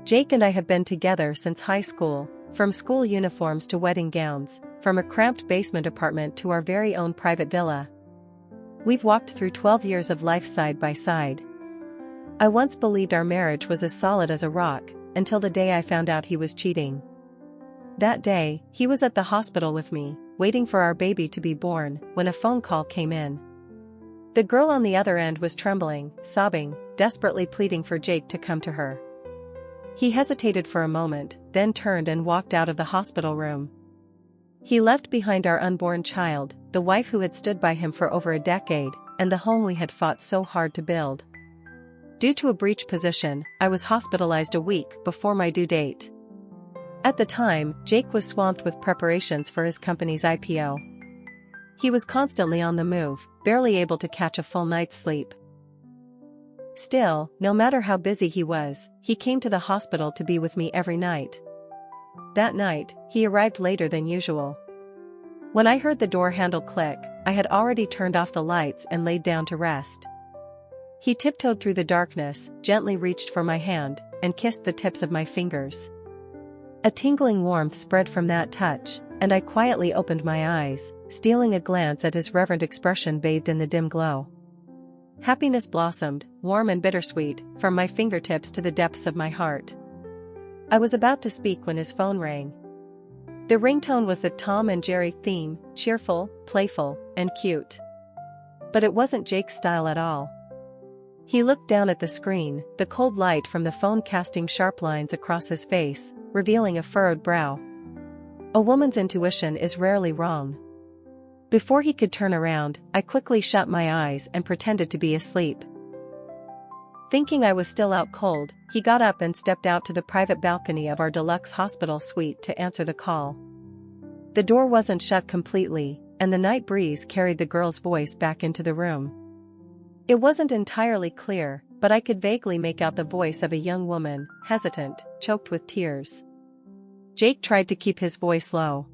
Jake and I have been together since high school, from school uniforms to wedding gowns, from a cramped basement apartment to our very own private villa. We've walked through 12 years of life side by side. I once believed our marriage was as solid as a rock, until the day I found out he was cheating. That day, he was at the hospital with me, waiting for our baby to be born, when a phone call came in. The girl on the other end was trembling, sobbing, desperately pleading for Jake to come to her. He hesitated for a moment, then turned and walked out of the hospital room. He left behind our unborn child, the wife who had stood by him for over a decade, and the home we had fought so hard to build. Due to a breech position, I was hospitalized a week before my due date. At the time, Jake was swamped with preparations for his company's IPO. He was constantly on the move, barely able to catch a full night's sleep. Still, no matter how busy he was, he came to the hospital to be with me every night. That night, he arrived later than usual. When I heard the door handle click, I had already turned off the lights and laid down to rest. He tiptoed through the darkness, gently reached for my hand, and kissed the tips of my fingers. A tingling warmth spread from that touch, and I quietly opened my eyes, stealing a glance at his reverent expression bathed in the dim glow. Happiness blossomed, warm and bittersweet, from my fingertips to the depths of my heart. I was about to speak when his phone rang. The ringtone was the Tom and Jerry theme, cheerful, playful, and cute. But it wasn't Jake's style at all. He looked down at the screen, the cold light from the phone casting sharp lines across his face, revealing a furrowed brow. A woman's intuition is rarely wrong. Before he could turn around, I quickly shut my eyes and pretended to be asleep. Thinking I was still out cold, he got up and stepped out to the private balcony of our deluxe hospital suite to answer the call. The door wasn't shut completely, and the night breeze carried the girl's voice back into the room. It wasn't entirely clear, but I could vaguely make out the voice of a young woman, hesitant, choked with tears. Jake tried to keep his voice low.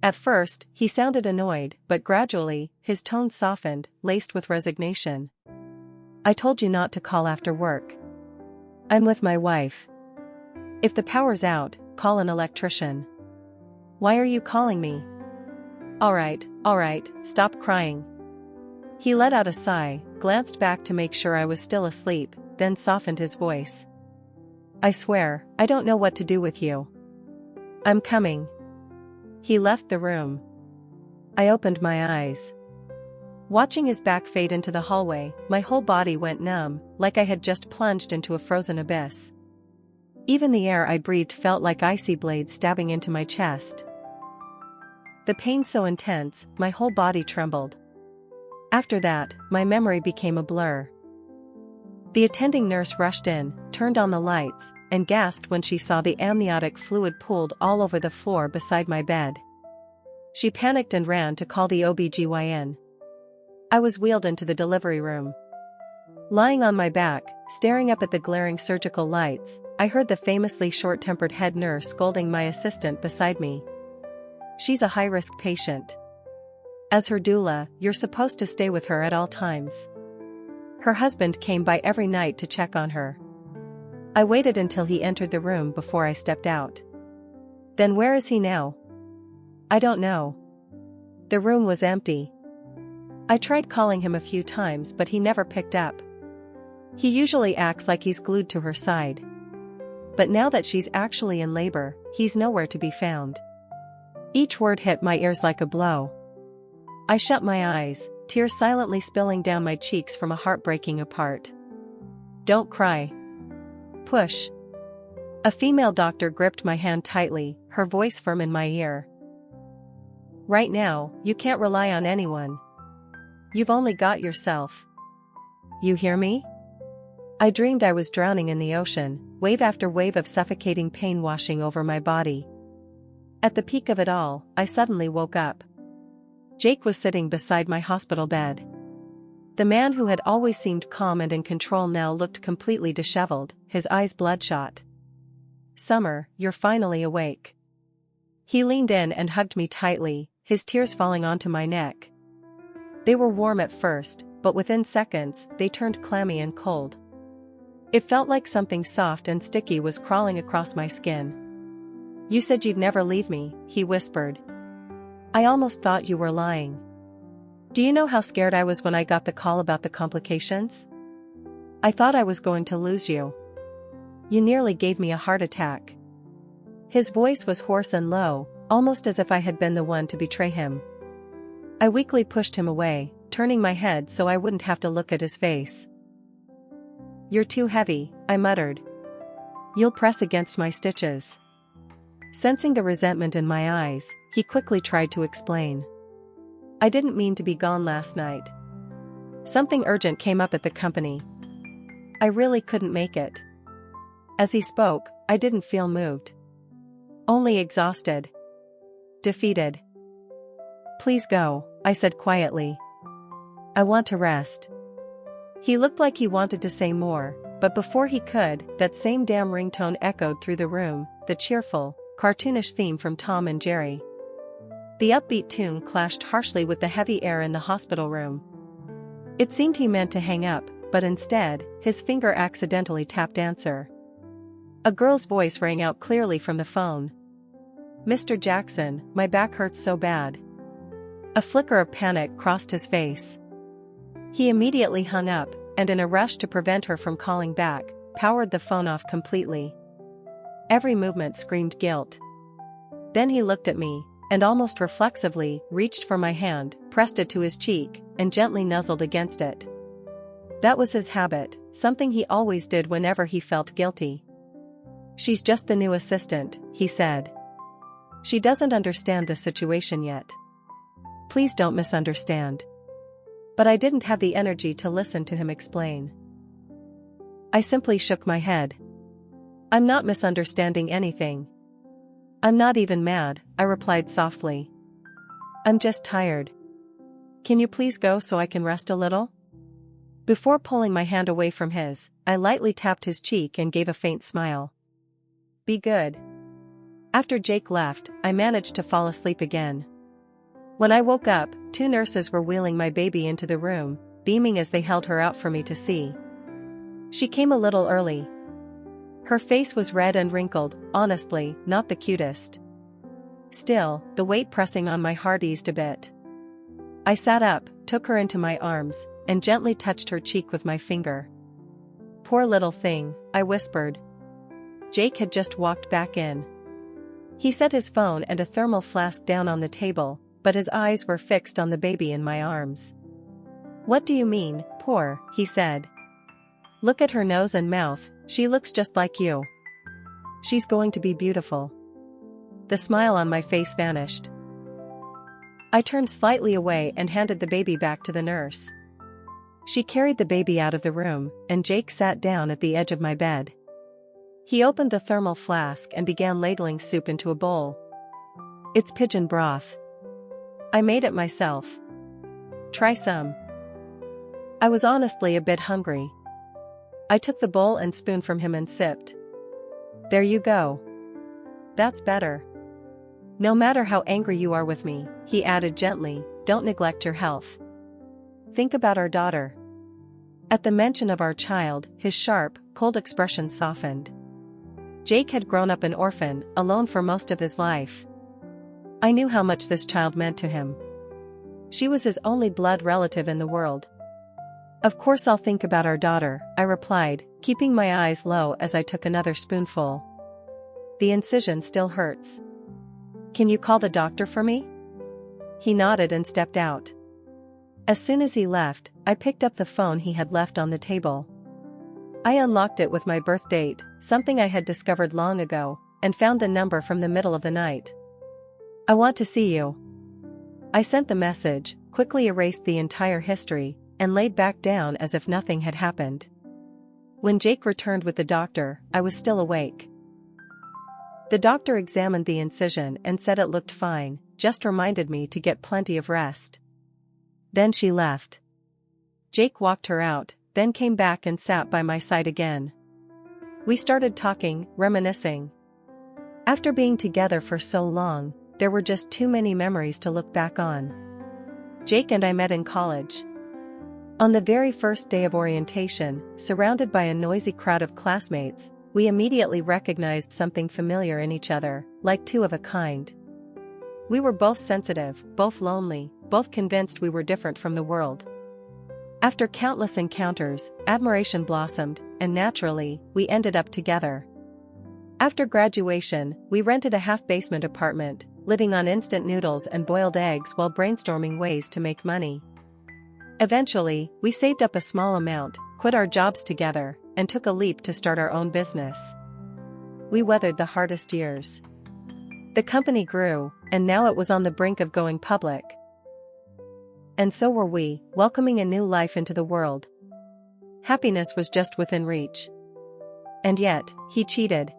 At first, he sounded annoyed, but gradually, his tone softened, laced with resignation. "I told you not to call after work. I'm with my wife. If the power's out, call an electrician. Why are you calling me?" All right, stop crying." He let out a sigh, glanced back to make sure I was still asleep, then softened his voice. "I swear, I don't know what to do with you. I'm coming." He left the room. I opened my eyes. Watching his back fade into the hallway, my whole body went numb, like I had just plunged into a frozen abyss. Even the air I breathed felt like icy blades stabbing into my chest. The pain so intense, my whole body trembled. After that, my memory became a blur. The attending nurse rushed in, turned on the lights, and gasped when she saw the amniotic fluid pooled all over the floor beside my bed. She panicked and ran to call the OBGYN. I was wheeled into the delivery room. Lying on my back, staring up at the glaring surgical lights, I heard the famously short-tempered head nurse scolding my assistant beside me. "She's a high-risk patient. As her doula, you're supposed to stay with her at all times. Her husband came by every night to check on her." I waited until he entered the room before I stepped out. "Then where is he now?" "I don't know." The room was empty. I tried calling him a few times but he never picked up. He usually acts like he's glued to her side. But now that she's actually in labor, he's nowhere to be found. Each word hit my ears like a blow. I shut my eyes, tears silently spilling down my cheeks from a heart breaking apart. "Don't cry. Push." A female doctor gripped my hand tightly, her voice firm in my ear. "Right now, you can't rely on anyone. You've only got yourself. You hear me?" I dreamed I was drowning in the ocean, wave after wave of suffocating pain washing over my body. At the peak of it all, I suddenly woke up. Jake was sitting beside my hospital bed. The man who had always seemed calm and in control now looked completely disheveled, his eyes bloodshot. "Summer, you're finally awake." He leaned in and hugged me tightly, his tears falling onto my neck. They were warm at first, but within seconds, they turned clammy and cold. It felt like something soft and sticky was crawling across my skin. "You said you'd never leave me," he whispered. "I almost thought you were lying. Do you know how scared I was when I got the call about the complications? I thought I was going to lose you. You nearly gave me a heart attack." His voice was hoarse and low, almost as if I had been the one to betray him. I weakly pushed him away, turning my head so I wouldn't have to look at his face. "You're too heavy," I muttered. "You'll press against my stitches." Sensing the resentment in my eyes, he quickly tried to explain. "I didn't mean to be gone last night. Something urgent came up at the company. I really couldn't make it." As he spoke, I didn't feel moved. Only exhausted. Defeated. "Please go," I said quietly. "I want to rest." He looked like he wanted to say more, but before he could, that same damn ringtone echoed through the room, the cheerful, cartoonish theme from Tom and Jerry. The upbeat tune clashed harshly with the heavy air in the hospital room. It seemed he meant to hang up, but instead, his finger accidentally tapped answer. A girl's voice rang out clearly from the phone. "Mr. Jackson, my back hurts so bad." A flicker of panic crossed his face. He immediately hung up, and in a rush to prevent her from calling back, powered the phone off completely. Every movement screamed guilt. Then he looked at me, and almost reflexively, reached for my hand, pressed it to his cheek, and gently nuzzled against it. That was his habit, something he always did whenever he felt guilty. "She's just the new assistant," he said. "She doesn't understand the situation yet. Please don't misunderstand." But I didn't have the energy to listen to him explain. I simply shook my head. "I'm not misunderstanding anything. I'm not even mad," I replied softly. "I'm just tired. Can you please go so I can rest a little?" Before pulling my hand away from his, I lightly tapped his cheek and gave a faint smile. "Be good." After Jake left, I managed to fall asleep again. When I woke up, 2 nurses were wheeling my baby into the room, beaming as they held her out for me to see. She came a little early. Her face was red and wrinkled, honestly, not the cutest. Still, the weight pressing on my heart eased a bit. I sat up, took her into my arms, and gently touched her cheek with my finger. "Poor little thing," I whispered. Jake had just walked back in. He set his phone and a thermal flask down on the table, but his eyes were fixed on the baby in my arms. "What do you mean, poor?" he said. "Look at her nose and mouth, she looks just like you. She's going to be beautiful." The smile on my face vanished. I turned slightly away and handed the baby back to the nurse. She carried the baby out of the room, and Jake sat down at the edge of my bed. He opened the thermal flask and began ladling soup into a bowl. "It's pigeon broth. I made it myself. Try some." I was honestly a bit hungry. I took the bowl and spoon from him and sipped. "There you go. That's better. No matter how angry you are with me," he added gently, "don't neglect your health. Think about our daughter." At the mention of our child, his sharp, cold expression softened. Jake had grown up an orphan, alone for most of his life. I knew how much this child meant to him. She was his only blood relative in the world. "Of course I'll think about our daughter," I replied, keeping my eyes low as I took another spoonful. "The incision still hurts. Can you call the doctor for me?" He nodded and stepped out. As soon as he left, I picked up the phone he had left on the table. I unlocked it with my birth date, something I had discovered long ago, and found the number from the middle of the night. "I want to see you." I sent the message, quickly erased the entire history, and laid back down as if nothing had happened. When Jake returned with the doctor, I was still awake. The doctor examined the incision and said it looked fine, just reminded me to get plenty of rest. Then she left. Jake walked her out, then came back and sat by my side again. We started talking, reminiscing. After being together for so long, there were just too many memories to look back on. Jake and I met in college. On the very first day of orientation, surrounded by a noisy crowd of classmates, we immediately recognized something familiar in each other, like two of a kind. We were both sensitive, both lonely, both convinced we were different from the world. After countless encounters, admiration blossomed, and naturally, we ended up together. After graduation, we rented a half-basement apartment, living on instant noodles and boiled eggs while brainstorming ways to make money. Eventually, we saved up a small amount, quit our jobs together, and took a leap to start our own business. We weathered the hardest years. The company grew, and now it was on the brink of going public. And so were we, welcoming a new life into the world. Happiness was just within reach. And yet, he cheated.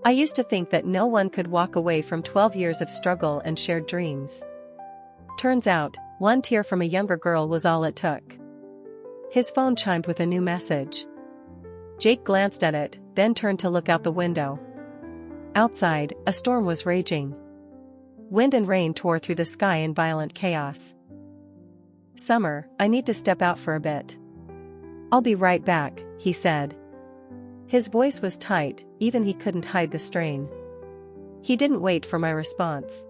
I used to think that no one could walk away from 12 years of struggle and shared dreams. Turns out, one tear from a younger girl was all it took. His phone chimed with a new message. Jake glanced at it, then turned to look out the window. Outside, a storm was raging. Wind and rain tore through the sky in violent chaos. "Summer, I need to step out for a bit." "I'll be right back," he said. His voice was tight, even he couldn't hide the strain. He didn't wait for my response.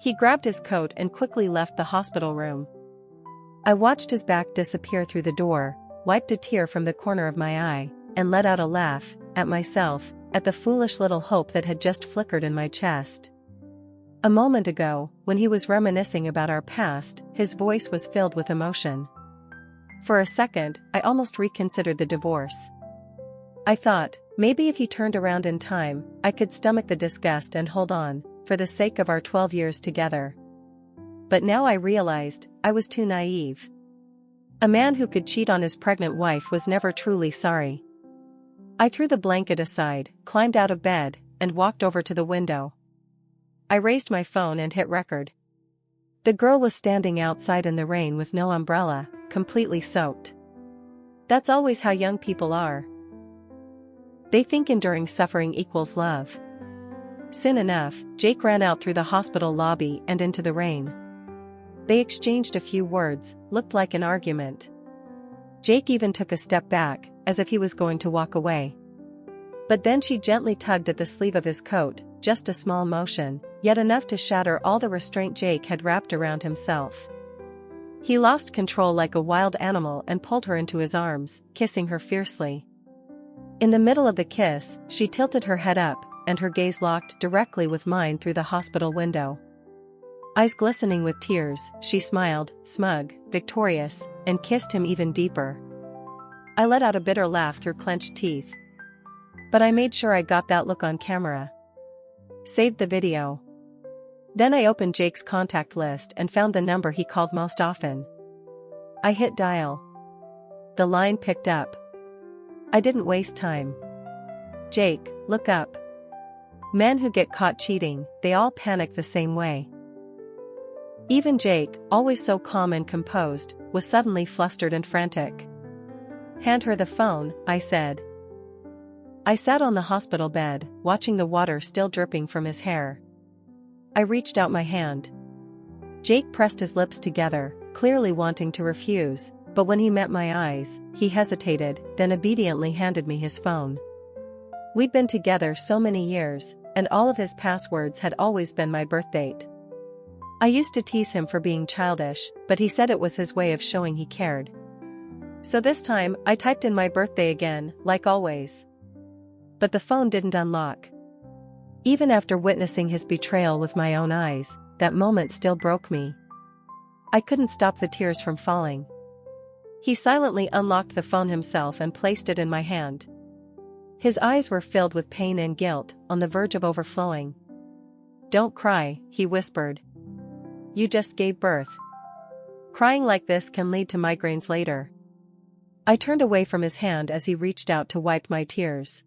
He grabbed his coat and quickly left the hospital room. I watched his back disappear through the door, wiped a tear from the corner of my eye, and let out a laugh, at myself, at the foolish little hope that had just flickered in my chest. A moment ago, when he was reminiscing about our past, his voice was filled with emotion. For a second, I almost reconsidered the divorce. I thought, maybe if he turned around in time, I could stomach the disgust and hold on, for the sake of our 12 years together. But now I realized, I was too naive. A man who could cheat on his pregnant wife was never truly sorry. I threw the blanket aside, climbed out of bed, and walked over to the window. I raised my phone and hit record. The girl was standing outside in the rain with no umbrella, completely soaked. That's always how young people are. They think enduring suffering equals love. Soon enough, Jake ran out through the hospital lobby and into the rain. They exchanged a few words, looked like an argument. Jake even took a step back, as if he was going to walk away. But then she gently tugged at the sleeve of his coat, just a small motion, yet enough to shatter all the restraint Jake had wrapped around himself. He lost control like a wild animal and pulled her into his arms, kissing her fiercely. In the middle of the kiss, she tilted her head up, and her gaze locked directly with mine through the hospital window. Eyes glistening with tears, she smiled, smug, victorious, and kissed him even deeper. I let out a bitter laugh through clenched teeth. But I made sure I got that look on camera. Saved the video. Then I opened Jake's contact list and found the number he called most often. I hit dial. The line picked up. I didn't waste time. "Jake, look up." Men who get caught cheating, they all panic the same way. Even Jake, always so calm and composed, was suddenly flustered and frantic. "Hand her the phone," I said. I sat on the hospital bed, watching the water still dripping from his hair. I reached out my hand. Jake pressed his lips together, clearly wanting to refuse, but when he met my eyes, he hesitated, then obediently handed me his phone. We'd been together so many years, and all of his passwords had always been my birthdate. I used to tease him for being childish, but he said it was his way of showing he cared. So this time, I typed in my birthday again, like always. But the phone didn't unlock. Even after witnessing his betrayal with my own eyes, that moment still broke me. I couldn't stop the tears from falling. He silently unlocked the phone himself and placed it in my hand. His eyes were filled with pain and guilt, on the verge of overflowing. "Don't cry," he whispered. "You just gave birth. Crying like this can lead to migraines later." I turned away from his hand as he reached out to wipe my tears.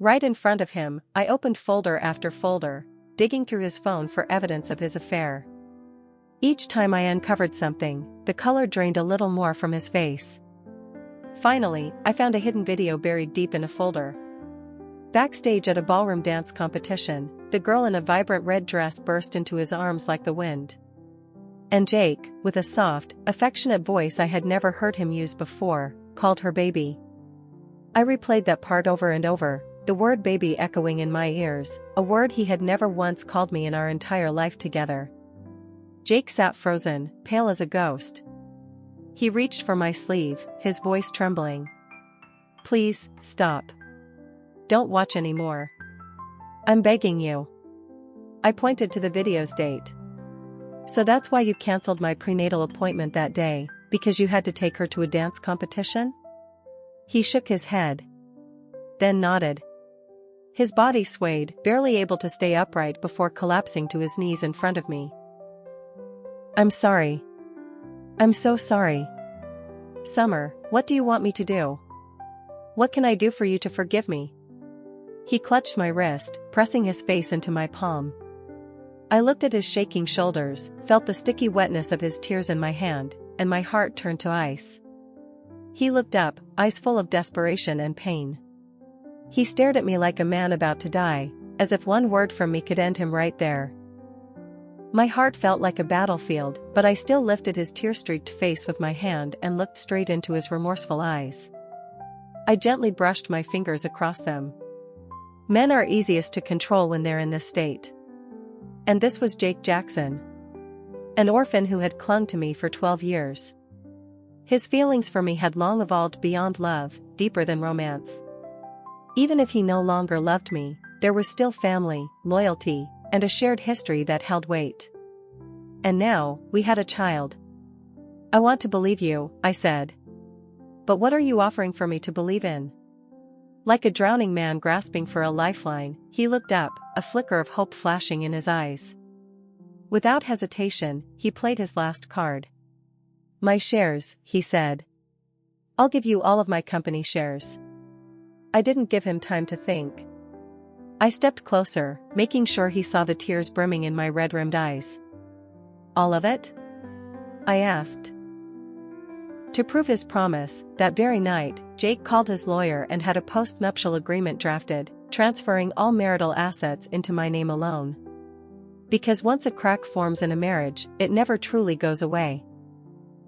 Right in front of him, I opened folder after folder, digging through his phone for evidence of his affair. Each time I uncovered something, the color drained a little more from his face. Finally, I found a hidden video buried deep in a folder. Backstage at a ballroom dance competition, the girl in a vibrant red dress burst into his arms like the wind. And Jake, with a soft, affectionate voice I had never heard him use before, called her baby. I replayed that part over and over, the word baby echoing in my ears, a word he had never once called me in our entire life together. Jake sat frozen, pale as a ghost. He reached for my sleeve, his voice trembling. "Please, stop. Don't watch anymore. I'm begging you." I pointed to the video's date. "So that's why you canceled my prenatal appointment that day, because you had to take her to a dance competition?" He shook his head. Then nodded. His body swayed, barely able to stay upright before collapsing to his knees in front of me. "I'm sorry. I'm so sorry. Summer, what do you want me to do? What can I do for you to forgive me?" He clutched my wrist, pressing his face into my palm. I looked at his shaking shoulders, felt the sticky wetness of his tears in my hand, and my heart turned to ice. He looked up, eyes full of desperation and pain. He stared at me like a man about to die, as if one word from me could end him right there. My heart felt like a battlefield, but I still lifted his tear-streaked face with my hand and looked straight into his remorseful eyes. I gently brushed my fingers across them. Men are easiest to control when they're in this state. And this was Jake Jackson. An orphan who had clung to me for 12 years. His feelings for me had long evolved beyond love, deeper than romance. Even if he no longer loved me, there was still family, loyalty, and a shared history that held weight. And now, we had a child. "I want to believe you," I said. "But what are you offering for me to believe in?" Like a drowning man grasping for a lifeline, he looked up, a flicker of hope flashing in his eyes. Without hesitation, he played his last card. "My shares," he said. "I'll give you all of my company shares." I didn't give him time to think. I stepped closer, making sure he saw the tears brimming in my red-rimmed eyes. "All of it?" I asked. To prove his promise, that very night, Jake called his lawyer and had a post-nuptial agreement drafted, transferring all marital assets into my name alone. Because once a crack forms in a marriage, it never truly goes away.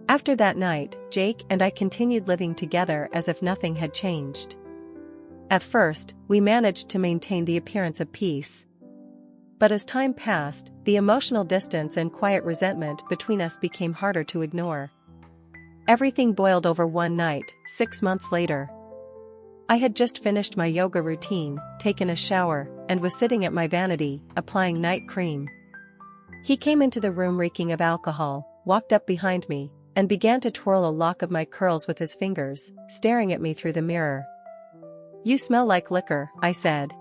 After that night, Jake and I continued living together as if nothing had changed. At first, we managed to maintain the appearance of peace. But as time passed, the emotional distance and quiet resentment between us became harder to ignore. Everything boiled over one night, 6 months later. I had just finished my yoga routine, taken a shower, and was sitting at my vanity, applying night cream. He came into the room reeking of alcohol, walked up behind me, and began to twirl a lock of my curls with his fingers, staring at me through the mirror. "You smell like liquor," I said.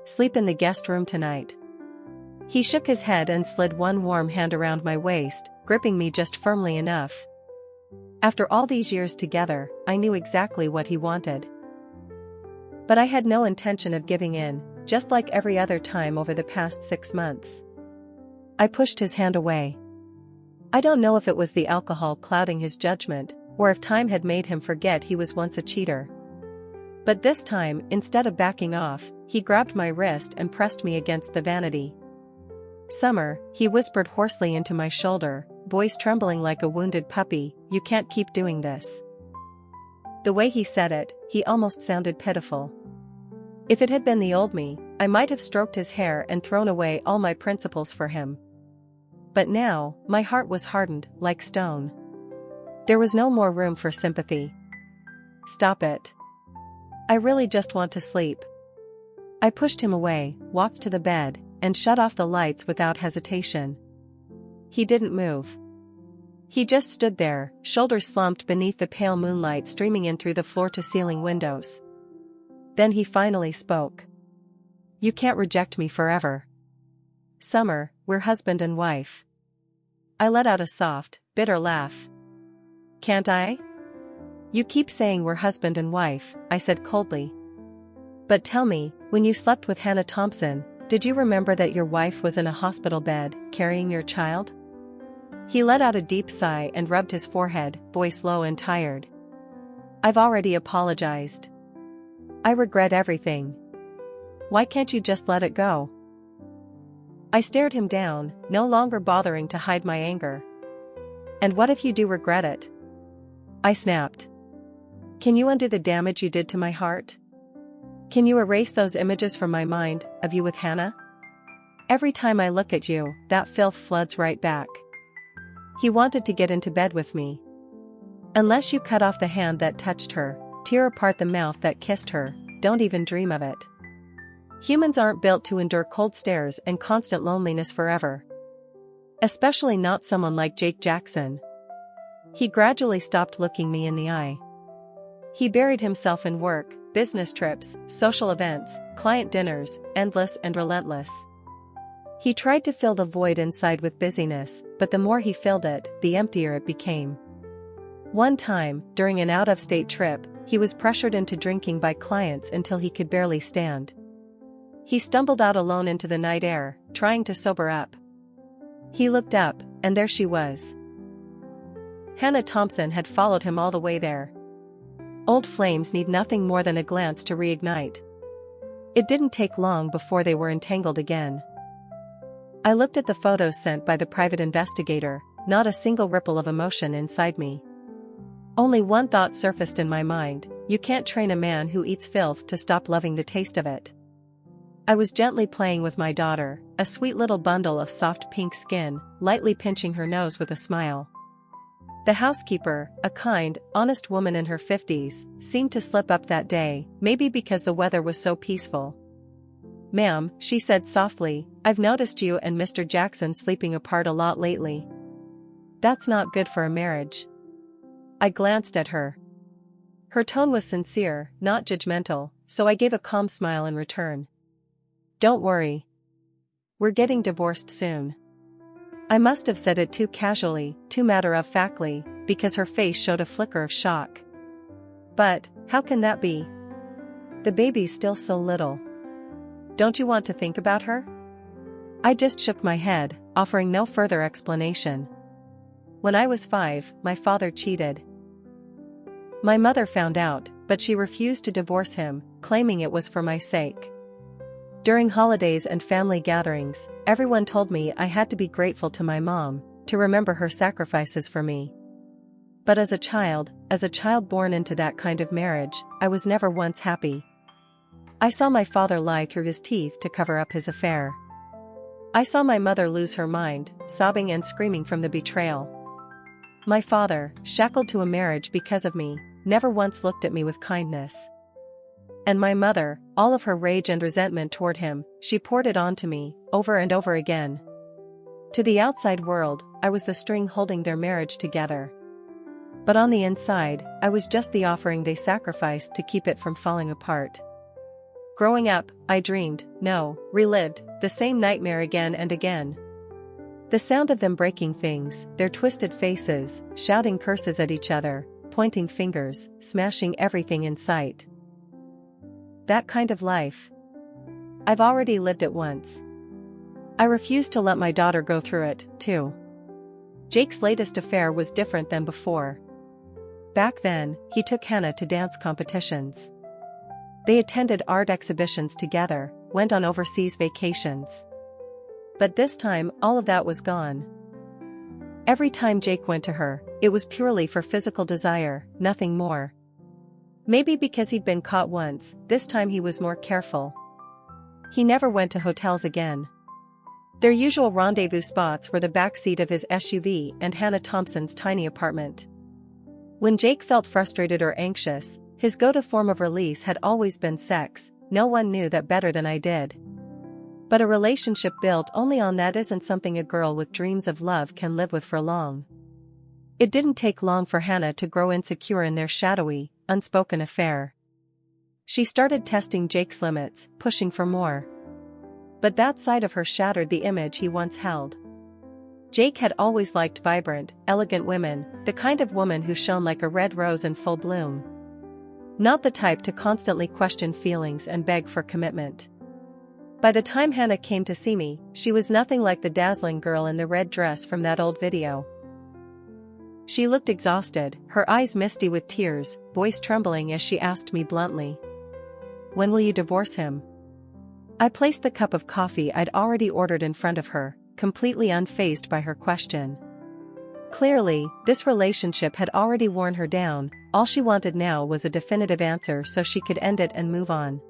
"Sleep in the guest room tonight." He shook his head and slid one warm hand around my waist, gripping me just firmly enough. After all these years together, I knew exactly what he wanted. But I had no intention of giving in, just like every other time over the past 6 months. I pushed his hand away. I don't know if it was the alcohol clouding his judgment, or if time had made him forget he was once a cheater. But this time, instead of backing off, he grabbed my wrist and pressed me against the vanity. "Summer," he whispered hoarsely into my shoulder, voice trembling like a wounded puppy, "you can't keep doing this." The way he said it, he almost sounded pitiful. If it had been the old me, I might have stroked his hair and thrown away all my principles for him. But now, my heart was hardened, like stone. There was no more room for sympathy. "Stop it. I really just want to sleep." I pushed him away, walked to the bed, and shut off the lights without hesitation. He didn't move. He just stood there, shoulders slumped beneath the pale moonlight streaming in through the floor-to-ceiling windows. Then he finally spoke. "You can't reject me forever. Summer, we're husband and wife." I let out a soft, bitter laugh. "Can't I?" "You keep saying we're husband and wife," I said coldly. "But tell me, when you slept with Hannah Thompson, did you remember that your wife was in a hospital bed, carrying your child?" He let out a deep sigh and rubbed his forehead, voice low and tired. "I've already apologized. I regret everything. Why can't you just let it go?" I stared him down, no longer bothering to hide my anger. "And what if you do regret it?" I snapped. "Can you undo the damage you did to my heart? Can you erase those images from my mind, of you with Hannah? Every time I look at you, that filth floods right back." He wanted to get into bed with me. "Unless you cut off the hand that touched her, tear apart the mouth that kissed her, don't even dream of it. Humans aren't built to endure cold stares and constant loneliness forever. Especially not someone like Jake Jackson." He gradually stopped looking me in the eye. He buried himself in work, business trips, social events, client dinners, endless and relentless. He tried to fill the void inside with busyness, but the more he filled it, the emptier it became. One time, during an out-of-state trip, he was pressured into drinking by clients until he could barely stand. He stumbled out alone into the night air, trying to sober up. He looked up, and there she was. Hannah Thompson had followed him all the way there. Old flames need nothing more than a glance to reignite. It didn't take long before they were entangled again. I looked at the photos sent by the private investigator, not a single ripple of emotion inside me. Only one thought surfaced in my mind: you can't train a man who eats filth to stop loving the taste of it. I was gently playing with my daughter, a sweet little bundle of soft pink skin, lightly pinching her nose with a smile. The housekeeper, a kind, honest woman in her 50s, seemed to slip up that day, maybe because the weather was so peaceful. "Ma'am," she said softly, "I've noticed you and Mr. Jackson sleeping apart a lot lately. That's not good for a marriage." I glanced at her. Her tone was sincere, not judgmental, so I gave a calm smile in return. "Don't worry. We're getting divorced soon." I must have said it too casually, too matter-of-factly, because her face showed a flicker of shock. "But, how can that be? The baby's still so little. Don't you want to think about her?" I just shook my head, offering no further explanation. "When I was 5, my father cheated. My mother found out, but she refused to divorce him, claiming it was for my sake. During holidays and family gatherings, everyone told me I had to be grateful to my mom, to remember her sacrifices for me. But as a child born into that kind of marriage, I was never once happy. I saw my father lie through his teeth to cover up his affair. I saw my mother lose her mind, sobbing and screaming from the betrayal. My father, shackled to a marriage because of me, never once looked at me with kindness. And my mother, all of her rage and resentment toward him, she poured it onto me, over and over again. To the outside world, I was the string holding their marriage together. But on the inside, I was just the offering they sacrificed to keep it from falling apart. Growing up, I dreamed, no, relived, the same nightmare again and again. The sound of them breaking things, their twisted faces, shouting curses at each other, pointing fingers, smashing everything in sight. That kind of life. I've already lived it once. I refuse to let my daughter go through it, too. Jake's latest affair was different than before. Back then, he took Hannah to dance competitions. They attended art exhibitions together, went on overseas vacations. But this time, all of that was gone. Every time Jake went to her, it was purely for physical desire, nothing more. Maybe because he'd been caught once, this time he was more careful. He never went to hotels again. Their usual rendezvous spots were the backseat of his SUV and Hannah Thompson's tiny apartment. When Jake felt frustrated or anxious, his go-to form of release had always been sex. No one knew that better than I did. But a relationship built only on that isn't something a girl with dreams of love can live with for long. It didn't take long for Hannah to grow insecure in their shadowy, unspoken affair. She started testing Jake's limits, pushing for more. But that side of her shattered the image he once held. Jake had always liked vibrant, elegant women, the kind of woman who shone like a red rose in full bloom. Not the type to constantly question feelings and beg for commitment. By the time Hannah came to see me, she was nothing like the dazzling girl in the red dress from that old video. She looked exhausted, her eyes misty with tears, voice trembling as she asked me bluntly, "When will you divorce him?" I placed the cup of coffee I'd already ordered in front of her, completely unfazed by her question. Clearly, this relationship had already worn her down. All she wanted now was a definitive answer so she could end it and move on.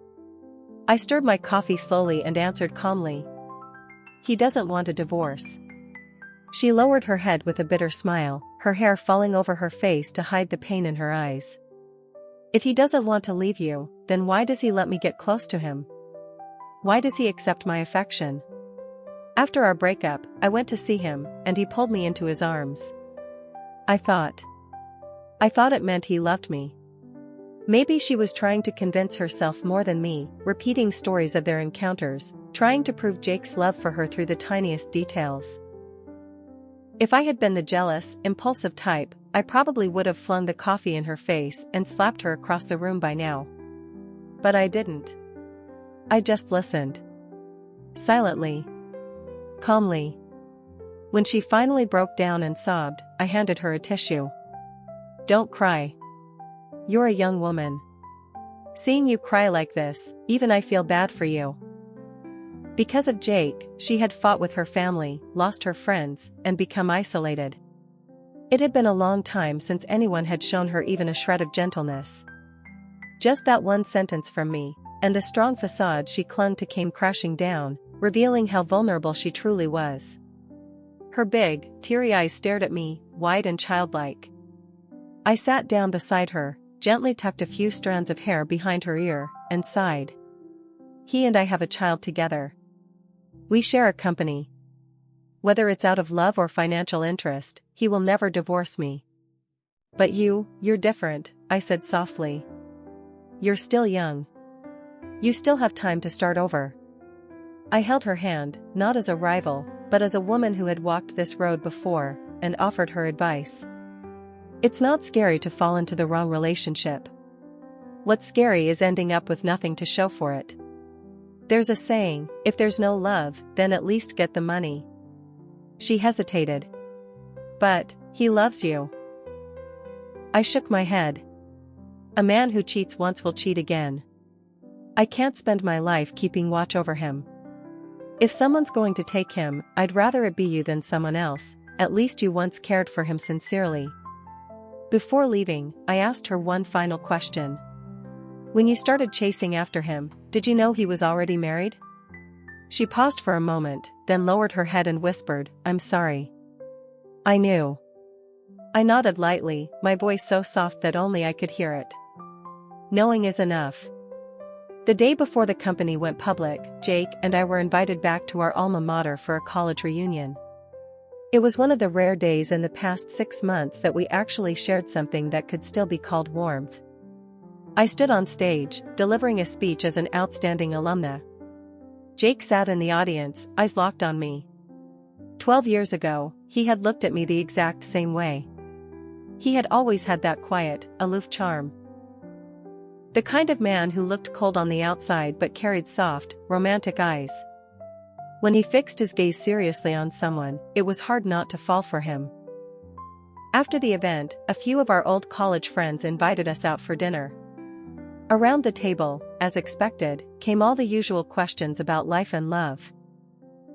I stirred my coffee slowly and answered calmly. He doesn't want a divorce. She lowered her head with a bitter smile, her hair falling over her face to hide the pain in her eyes. If he doesn't want to leave you, then why does he let me get close to him? Why does he accept my affection? After our breakup, I went to see him, and he pulled me into his arms. I thought it meant he loved me. Maybe she was trying to convince herself more than me, repeating stories of their encounters, trying to prove Jake's love for her through the tiniest details. If I had been the jealous, impulsive type, I probably would have flung the coffee in her face and slapped her across the room by now. But I didn't. I just listened. Silently. Calmly. When she finally broke down and sobbed, I handed her a tissue. Don't cry. You're a young woman. Seeing you cry like this, even I feel bad for you. Because of Jake, she had fought with her family, lost her friends, and become isolated. It had been a long time since anyone had shown her even a shred of gentleness. Just that one sentence from me, and the strong facade she clung to came crashing down, revealing how vulnerable she truly was. Her big, teary eyes stared at me, wide and childlike. I sat down beside her, gently tucked a few strands of hair behind her ear, and sighed. He and I have a child together. We share a company. Whether it's out of love or financial interest, he will never divorce me. But you're different, I said softly. You're still young. You still have time to start over. I held her hand, not as a rival, but as a woman who had walked this road before, and offered her advice. It's not scary to fall into the wrong relationship. What's scary is ending up with nothing to show for it. There's a saying, if there's no love, then at least get the money. She hesitated. But, he loves you. I shook my head. A man who cheats once will cheat again. I can't spend my life keeping watch over him. If someone's going to take him, I'd rather it be you than someone else. At least you once cared for him sincerely. Before leaving, I asked her one final question. When you started chasing after him, did you know he was already married? She paused for a moment, then lowered her head and whispered, I'm sorry. I knew. I nodded lightly, my voice so soft that only I could hear it. Knowing is enough. The day before the company went public, Jake and I were invited back to our alma mater for a college reunion. It was one of the rare days in the past 6 months that we actually shared something that could still be called warmth. I stood on stage, delivering a speech as an outstanding alumna. Jake sat in the audience, eyes locked on me. 12 years ago, he had looked at me the exact same way. He had always had that quiet, aloof charm. The kind of man who looked cold on the outside but carried soft, romantic eyes. When he fixed his gaze seriously on someone, it was hard not to fall for him. After the event, a few of our old college friends invited us out for dinner. Around the table, as expected, came all the usual questions about life and love.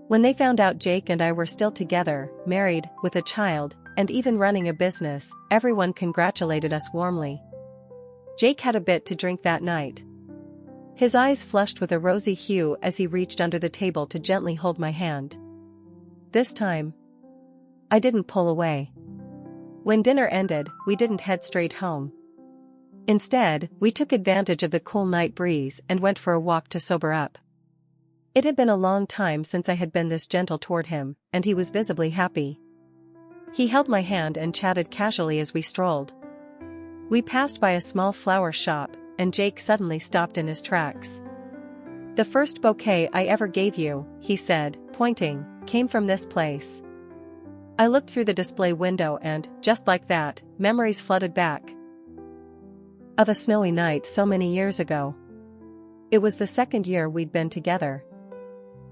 When they found out Jake and I were still together, married, with a child, and even running a business, everyone congratulated us warmly. Jake had a bit to drink that night. His eyes flushed with a rosy hue as he reached under the table to gently hold my hand. This time, I didn't pull away. When dinner ended, we didn't head straight home. Instead, we took advantage of the cool night breeze and went for a walk to sober up. It had been a long time since I had been this gentle toward him, and he was visibly happy. He held my hand and chatted casually as we strolled. We passed by a small flower shop, and Jake suddenly stopped in his tracks. The first bouquet I ever gave you, he said, pointing, came from this place. I looked through the display window and, just like that, memories flooded back. Of a snowy night so many years ago. It was the second year we'd been together.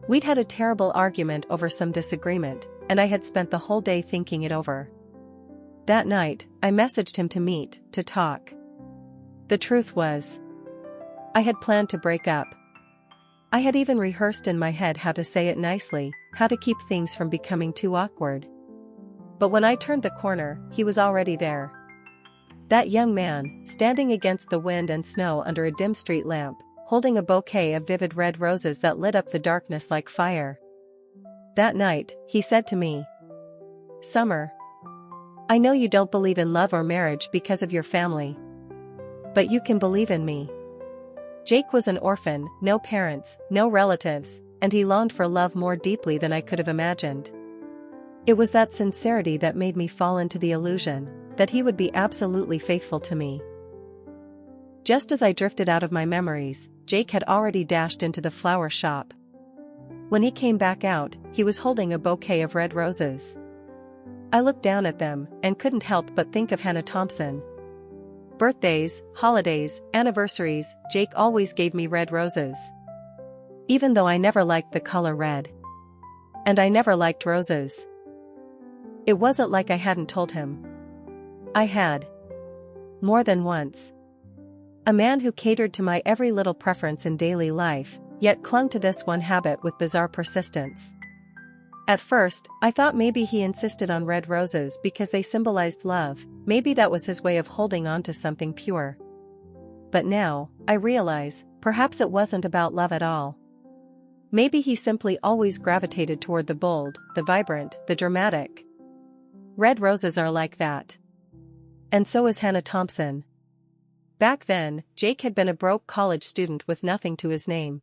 We'd had a terrible argument over some disagreement, and I had spent the whole day thinking it over. That night, I messaged him to meet, to talk. The truth was, I had planned to break up. I had even rehearsed in my head how to say it nicely, how to keep things from becoming too awkward. But when I turned the corner, he was already there. That young man, standing against the wind and snow under a dim street lamp, holding a bouquet of vivid red roses that lit up the darkness like fire. That night, he said to me, "Summer, I know you don't believe in love or marriage because of your family. But you can believe in me." Jake was an orphan, no parents, no relatives, and he longed for love more deeply than I could have imagined. It was that sincerity that made me fall into the illusion that he would be absolutely faithful to me. Just as I drifted out of my memories, Jake had already dashed into the flower shop. When he came back out, he was holding a bouquet of red roses. I looked down at them and couldn't help but think of Hannah Thompson. Birthdays, holidays, anniversaries, Jake always gave me red roses. Even though I never liked the color red. And I never liked roses. It wasn't like I hadn't told him. I had. More than once. A man who catered to my every little preference in daily life, yet clung to this one habit with bizarre persistence. At first, I thought maybe he insisted on red roses because they symbolized love, maybe that was his way of holding on to something pure. But now, I realize, perhaps it wasn't about love at all. Maybe he simply always gravitated toward the bold, the vibrant, the dramatic. Red roses are like that. And so is Hannah Thompson. Back then, Jake had been a broke college student with nothing to his name.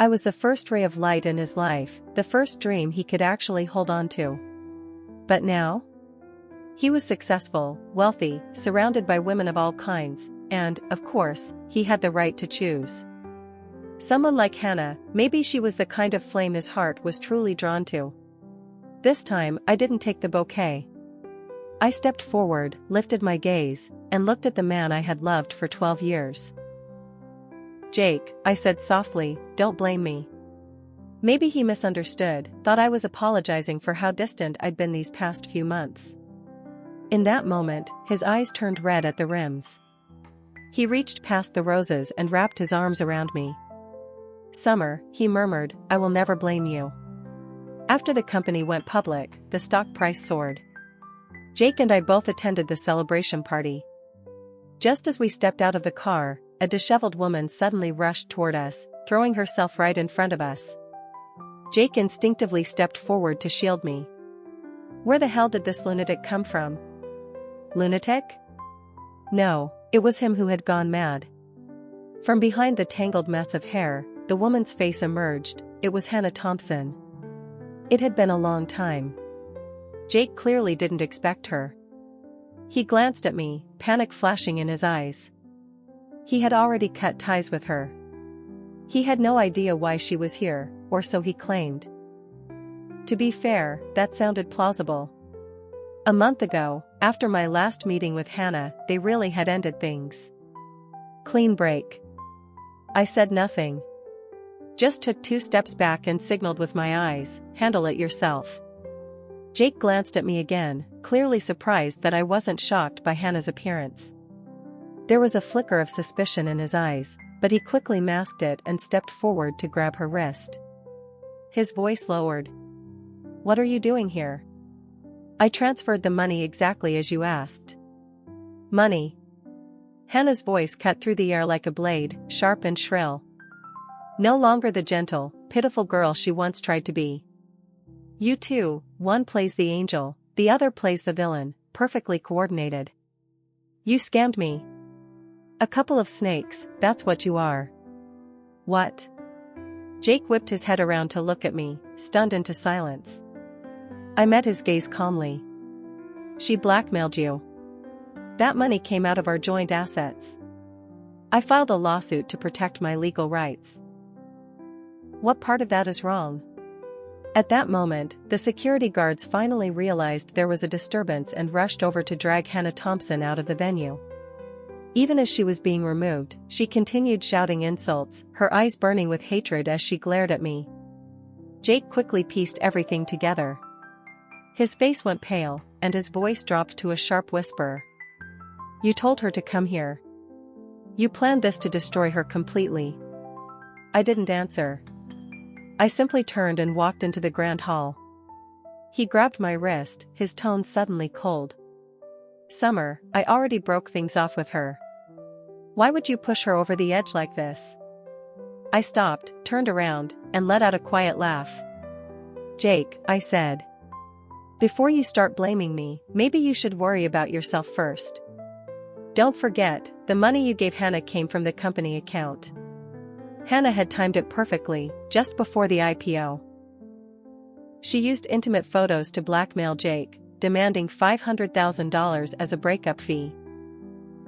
I was the first ray of light in his life, the first dream he could actually hold on to. But now? He was successful, wealthy, surrounded by women of all kinds, and, of course, he had the right to choose. Someone like Hannah, maybe she was the kind of flame his heart was truly drawn to. This time, I didn't take the bouquet. I stepped forward, lifted my gaze, and looked at the man I had loved for 12 years. "Jake," I said softly, "don't blame me." Maybe he misunderstood, thought I was apologizing for how distant I'd been these past few months. In that moment, his eyes turned red at the rims. He reached past the roses and wrapped his arms around me. "Summer," he murmured, "I will never blame you." After the company went public, the stock price soared. Jake and I both attended the celebration party. Just as we stepped out of the car, a disheveled woman suddenly rushed toward us, throwing herself right in front of us. Jake instinctively stepped forward to shield me. Where the hell did this lunatic come from? Lunatic? No, it was him who had gone mad. From behind the tangled mess of hair, the woman's face emerged. It was Hannah Thompson. It had been a long time. Jake clearly didn't expect her. He glanced at me, panic flashing in his eyes. He had already cut ties with her. He had no idea why she was here, or so he claimed. To be fair, that sounded plausible. A month ago, after my last meeting with Hannah, they really had ended things. Clean break. I said nothing. Just took 2 steps back and signaled with my eyes, "Handle it yourself." Jake glanced at me again, clearly surprised that I wasn't shocked by Hannah's appearance. There was a flicker of suspicion in his eyes, but he quickly masked it and stepped forward to grab her wrist. His voice lowered. "What are you doing here?" "I transferred the money exactly as you asked." "Money?" Hannah's voice cut through the air like a blade, sharp and shrill. No longer the gentle, pitiful girl she once tried to be. You two, one plays the angel, the other plays the villain, perfectly coordinated. You scammed me. A couple of snakes, that's what you are. What? Jake whipped his head around to look at me, stunned into silence. I met his gaze calmly. She blackmailed you. That money came out of our joint assets. I filed a lawsuit to protect my legal rights. What part of that is wrong? At that moment, the security guards finally realized there was a disturbance and rushed over to drag Hannah Thompson out of the venue. Even as she was being removed, she continued shouting insults, her eyes burning with hatred as she glared at me. Jake quickly pieced everything together. His face went pale, and his voice dropped to a sharp whisper. You told her to come here. You planned this to destroy her completely. I didn't answer. I simply turned and walked into the grand hall. He grabbed my wrist, his tone suddenly cold. Summer, I already broke things off with her. Why would you push her over the edge like this? I stopped, turned around, and let out a quiet laugh. Jake, I said. Before you start blaming me, maybe you should worry about yourself first. Don't forget, the money you gave Hannah came from the company account. Hannah had timed it perfectly, just before the IPO. She used intimate photos to blackmail Jake, demanding $500,000 as a breakup fee.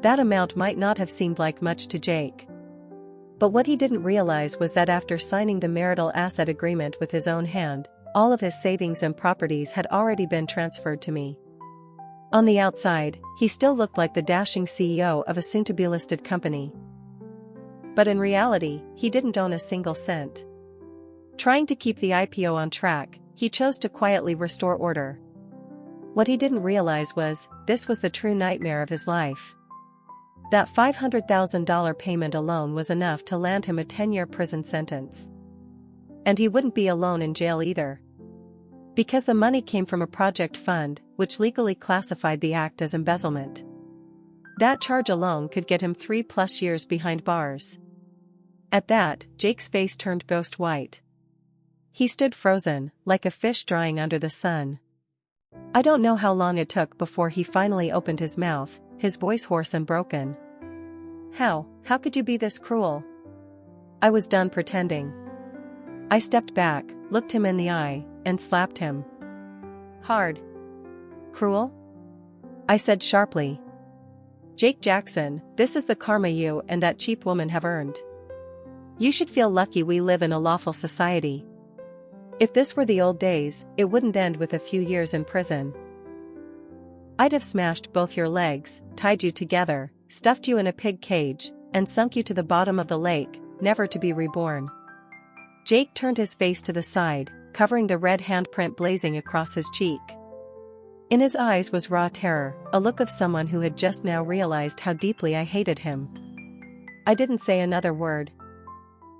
That amount might not have seemed like much to Jake. But what he didn't realize was that after signing the marital asset agreement with his own hand, all of his savings and properties had already been transferred to me. On the outside, he still looked like the dashing CEO of a soon-to-be-listed company. But in reality, he didn't own a single cent. Trying to keep the IPO on track, he chose to quietly restore order. What he didn't realize was, this was the true nightmare of his life. That $500,000 payment alone was enough to land him a 10-year prison sentence. And he wouldn't be alone in jail either. Because the money came from a project fund, which legally classified the act as embezzlement. That charge alone could get him 3+ years behind bars. At that, Jake's face turned ghost white. He stood frozen, like a fish drying under the sun. I don't know how long it took before he finally opened his mouth, his voice hoarse and broken. How could you be this cruel? I was done pretending. I stepped back, looked him in the eye, and slapped him. Hard. Cruel? I said sharply. Jake Jackson, this is the karma you and that cheap woman have earned. You should feel lucky we live in a lawful society. If this were the old days, it wouldn't end with a few years in prison. I'd have smashed both your legs, tied you together, stuffed you in a pig cage, and sunk you to the bottom of the lake, never to be reborn. Jake turned his face to the side, covering the red handprint blazing across his cheek. In his eyes was raw terror, a look of someone who had just now realized how deeply I hated him. I didn't say another word.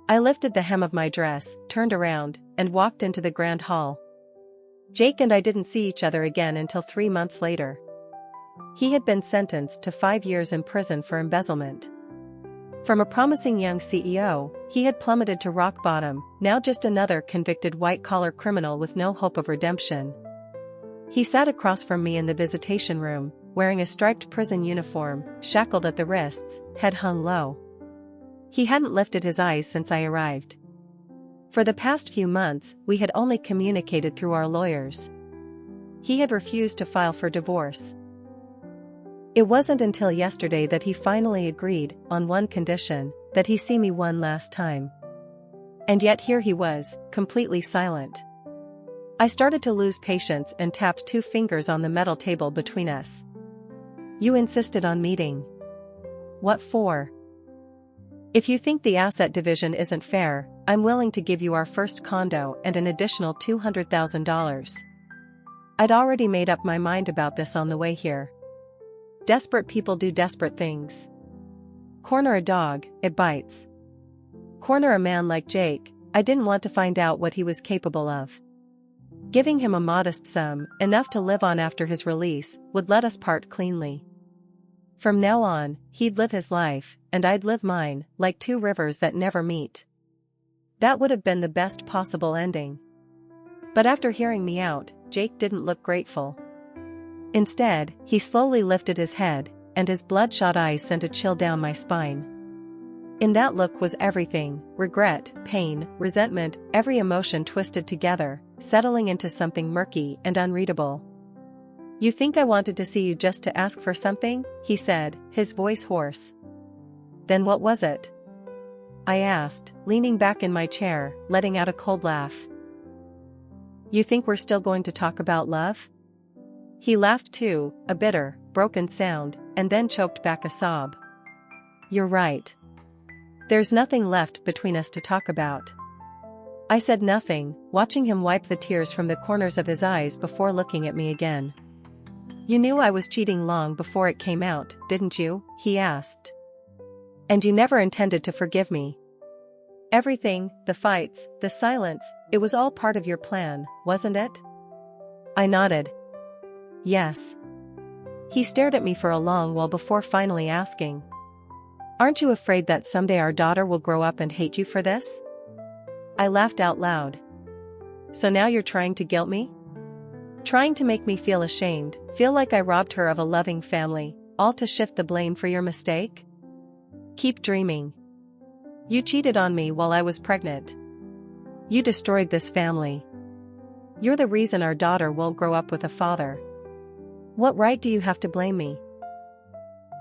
I lifted the hem of my dress, turned around, and walked into the grand hall. Jake and I didn't see each other again until 3 months later. He had been sentenced to 5 years in prison for embezzlement. From a promising young CEO, he had plummeted to rock bottom, now just another convicted white-collar criminal with no hope of redemption. He sat across from me in the visitation room, wearing a striped prison uniform, shackled at the wrists, head hung low. He hadn't lifted his eyes since I arrived. For the past few months, we had only communicated through our lawyers. He had refused to file for divorce. It wasn't until yesterday that he finally agreed, on one condition, that he see me one last time. And yet here he was, completely silent. I started to lose patience and tapped 2 fingers on the metal table between us. You insisted on meeting. What for? If you think the asset division isn't fair, I'm willing to give you our first condo and an additional $200,000. I'd already made up my mind about this on the way here. Desperate people do desperate things. Corner a dog, it bites. Corner a man like Jake, I didn't want to find out what he was capable of. Giving him a modest sum, enough to live on after his release, would let us part cleanly. From now on, he'd live his life, and I'd live mine, like 2 rivers that never meet. That would have been the best possible ending. But after hearing me out, Jake didn't look grateful. Instead, he slowly lifted his head, and his bloodshot eyes sent a chill down my spine. In that look was everything: regret, pain, resentment, every emotion twisted together, settling into something murky and unreadable. You think I wanted to see you just to ask for something? He said, his voice hoarse. Then what was it? I asked, leaning back in my chair, letting out a cold laugh. You think we're still going to talk about love? He laughed too, a bitter, broken sound, and then choked back a sob. You're right. There's nothing left between us to talk about. I said nothing, watching him wipe the tears from the corners of his eyes before looking at me again. You knew I was cheating long before it came out, didn't you? He asked. And you never intended to forgive me. Everything, the fights, the silence, it was all part of your plan, wasn't it? I nodded. Yes. He stared at me for a long while before finally asking, "Aren't you afraid that someday our daughter will grow up and hate you for this?" I laughed out loud. "So now you're trying to guilt me? Trying to make me feel ashamed, feel like I robbed her of a loving family, all to shift the blame for your mistake? Keep dreaming. You cheated on me while I was pregnant. You destroyed this family. You're the reason our daughter won't grow up with a father. What right do you have to blame me?"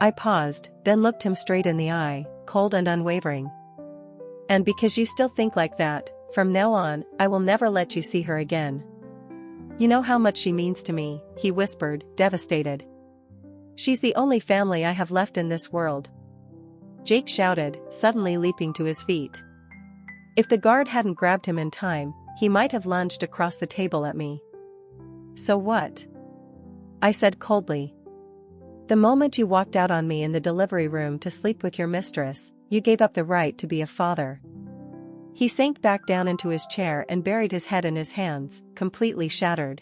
I paused, then looked him straight in the eye, cold and unwavering. "And because you still think like that, from now on, I will never let you see her again. You know how much she means to me," he whispered, devastated. "She's the only family I have left in this world." Jake shouted, suddenly leaping to his feet. If the guard hadn't grabbed him in time, he might have lunged across the table at me. "So what?" I said coldly. "The moment you walked out on me in the delivery room to sleep with your mistress, you gave up the right to be a father." He sank back down into his chair and buried his head in his hands, completely shattered.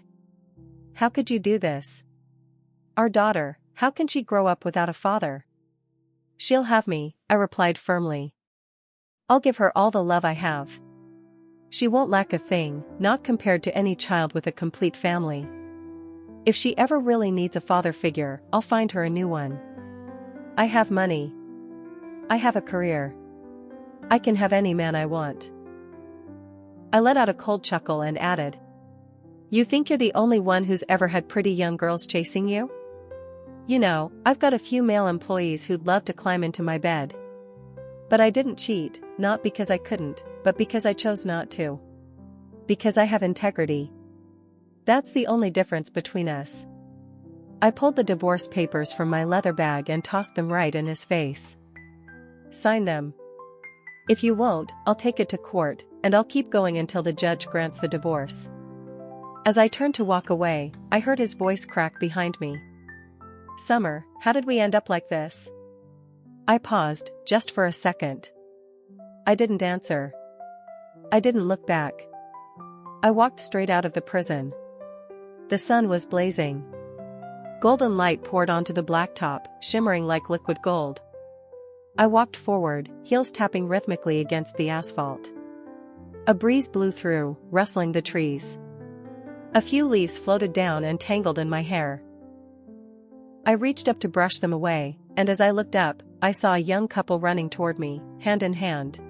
"How could you do this? Our daughter, how can she grow up without a father?" "She'll have me," I replied firmly. "I'll give her all the love I have. She won't lack a thing, not compared to any child with a complete family. If she ever really needs a father figure, I'll find her a new one. I have money. I have a career. I can have any man I want." I let out a cold chuckle and added, "You think you're the only one who's ever had pretty young girls chasing you? You know, I've got a few male employees who'd love to climb into my bed. But I didn't cheat, not because I couldn't, but because I chose not to. Because I have integrity. That's the only difference between us." I pulled the divorce papers from my leather bag and tossed them right in his face. "Sign them. If you won't, I'll take it to court, and I'll keep going until the judge grants the divorce." As I turned to walk away, I heard his voice crack behind me. "Summer, how did we end up like this?" I paused, just for a second. I didn't answer. I didn't look back. I walked straight out of the prison. The sun was blazing. Golden light poured onto the blacktop, shimmering like liquid gold. I walked forward, heels tapping rhythmically against the asphalt. A breeze blew through, rustling the trees. A few leaves floated down and tangled in my hair. I reached up to brush them away, and as I looked up, I saw a young couple running toward me, hand in hand.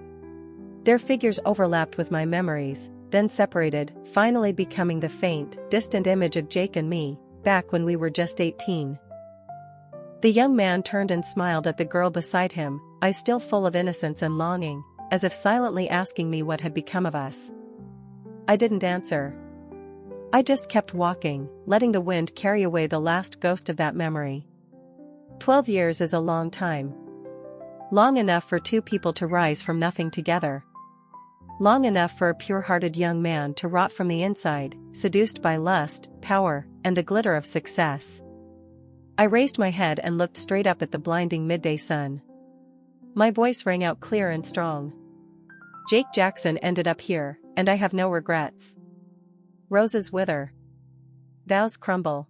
Their figures overlapped with my memories, then separated, finally becoming the faint, distant image of Jake and me, back when we were just 18. The young man turned and smiled at the girl beside him, eyes still full of innocence and longing, as if silently asking me what had become of us. I didn't answer. I just kept walking, letting the wind carry away the last ghost of that memory. 12 years is a long time. Long enough for two people to rise from nothing together. Long enough for a pure-hearted young man to rot from the inside, seduced by lust, power, and the glitter of success. I raised my head and looked straight up at the blinding midday sun. My voice rang out clear and strong. Jake Jackson ended up here, and I have no regrets. Roses wither. Vows crumble.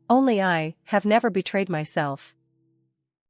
Only I have never betrayed myself.